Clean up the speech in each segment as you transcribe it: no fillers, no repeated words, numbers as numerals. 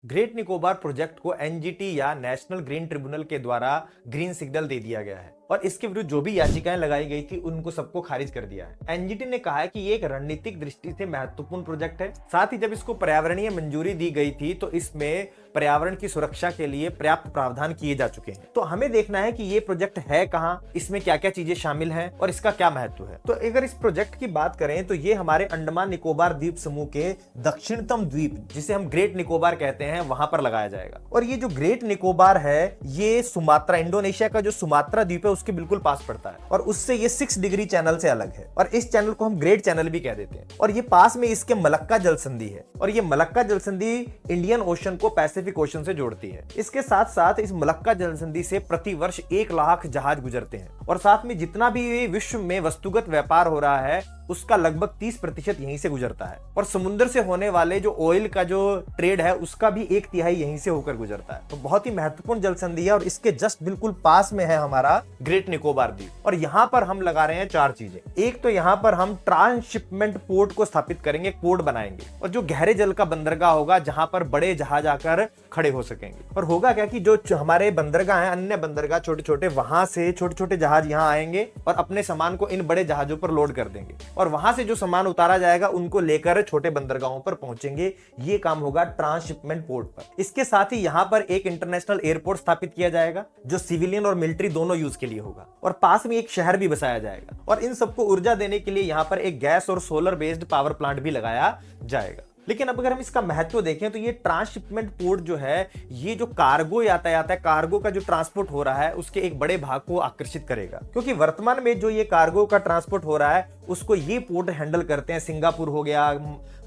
Great Nicobar project को NGT या national green tribunal के द्वारा ग्रीन सिग्नल दे दिया गया है और इसके विरुद्ध जो भी याचिकाएं लगाई गई थी उनको सबको खारिज कर दिया है। एनजीटी ने कहा है कि ये एक रणनीतिक दृष्टि से महत्वपूर्ण प्रोजेक्ट है। साथ ही जब इसको पर्यावरणीय मंजूरी दी गई थी तो इसमें पर्यावरण की सुरक्षा के लिए पर्याप्त प्रावधान किए जा चुके हैं। तो हमें देखना है कि ये प्रोजेक्ट है कहाँ, इसमें क्या क्या चीजें शामिल हैं और इसका क्या महत्व है। तो अगर इस प्रोजेक्ट की बात करें तो ये हमारे अंडमान निकोबार द्वीप समूह के दक्षिणतम द्वीप, जिसे हम ग्रेट निकोबार कहते हैं, वहां पर लगाया जाएगा। और ये जो ग्रेट निकोबार है ये सुमात्रा, इंडोनेशिया का जो सुमात्रा द्वीप है उसके बिल्कुल पास पड़ता है और उससे ये 6 डिग्री चैनल से अलग है और इस चैनल को हम ग्रेट चैनल भी कह देते हैं। और ये पास में इसके मलक्का जल संधि है और ये मलक्का जल संधि इंडियन ओशन को पैसिफिक ओशन से जोड़ती है। इसके साथ साथ इस मलक्का जल संधि से प्रति वर्ष 1 लाख जहाज गुजरते हैं और साथ में जितना भी विश्व में वस्तुगत व्यापार हो रहा है उसका लगभग 30% यहीं से गुजरता है और समुद्र से होने वाले जो ऑयल का जो ट्रेड है उसका भी 1/3 यहीं से होकर गुजरता है। तो बहुत ही महत्वपूर्ण जल संधि है और इसके जस्ट बिल्कुल पास में है हमारा ग्रेट निकोबार द्वीप। और यहाँ पर हम लगा रहे हैं 4 चीजें। एक तो यहाँ पर हम ट्रांसशिपमेंट पोर्ट को स्थापित करेंगे, पोर्ट बनाएंगे और जो गहरे जल का बंदरगाह होगा जहां पर बड़े जहाज आकर खड़े हो सकेंगे। और होगा क्या कि जो हमारे बंदरगाह हैं, अन्य बंदरगाह छोटे छोटे, वहां से छोटे छोटे जहाज यहाँ आएंगे और अपने सामान को इन बड़े जहाजों पर लोड कर देंगे और वहां से जो सामान उतारा जाएगा उनको लेकर छोटे बंदरगाहों पर पहुंचेंगे। ये काम होगा ट्रांसशिपमेंट पोर्ट पर। इसके साथ ही यहां पर एक इंटरनेशनल एयरपोर्ट स्थापित किया जाएगा जो सिविलियन और मिलिट्री दोनों यूज के लिए होगा और पास में एक शहर भी बसाया जाएगा और इन सबको ऊर्जा देने के लिए यहां पर एक गैस और सोलर बेस्ड पावर प्लांट भी लगाया जाएगा। लेकिन अब अगर हम इसका महत्व देखें तो ये ट्रांसशिपमेंट पोर्ट जो है ये जो कार्गो यातायात है, कार्गो का जो ट्रांसपोर्ट हो रहा है उसके एक बड़े भाग को आकर्षित करेगा, क्योंकि वर्तमान में जो ये कार्गो का ट्रांसपोर्ट हो रहा है उसको ये पोर्ट हैंडल करते हैं। सिंगापुर हो गया,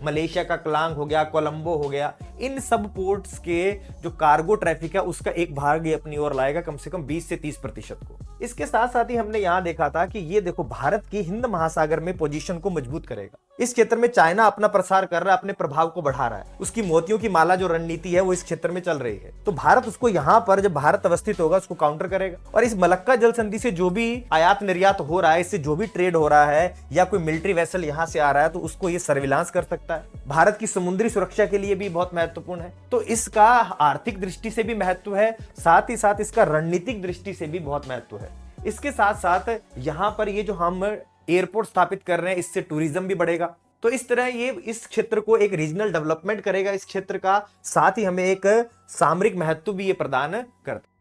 मलेशिया का क्लांग हो गया, कोलंबो हो गया, इन सब पोर्ट्स के जो कार्गो ट्रैफिक है उसका एक भाग ये अपनी ओर लाएगा, कम से कम 20 से 30% को। इसके साथ साथ ही हमने यहां देखा था कि ये देखो भारत की हिंद महासागर में पोजीशन को मजबूत करेगा। इस क्षेत्र में चाइना अपना प्रसार कर रहा है, अपने प्रभाव को बढ़ा रहा है, उसकी मोतियों की माला जो रणनीति है वो इस क्षेत्र में चल रही है। तो भारत उसको यहां पर, जब भारत अवस्थित होगा, उसको काउंटर करेगा और इस मलक्का जल संधि से जो भी आयात निर्यात हो रहा है, इससे जो भी ट्रेड हो रहा है या कोई मिलिट्री वेसल यहां से आ रहा है तो उसको ये सर्विलांस कर सकता है। भारत की समुद्री सुरक्षा के लिए भी बहुत महत्वपूर्ण है। तो इसका आर्थिक दृष्टि से भी महत्व है, साथ ही साथ इसका रणनीतिक दृष्टि से भी बहुत महत्व है। इसके साथ साथ यहां पर ये जो हम एयरपोर्ट स्थापित कर रहे हैं इससे टूरिज्म भी बढ़ेगा। तो इस तरह ये इस क्षेत्र को एक रीजनल डेवलपमेंट करेगा इस क्षेत्र का, साथ ही हमें एक सामरिक महत्व भी ये प्रदान करता है।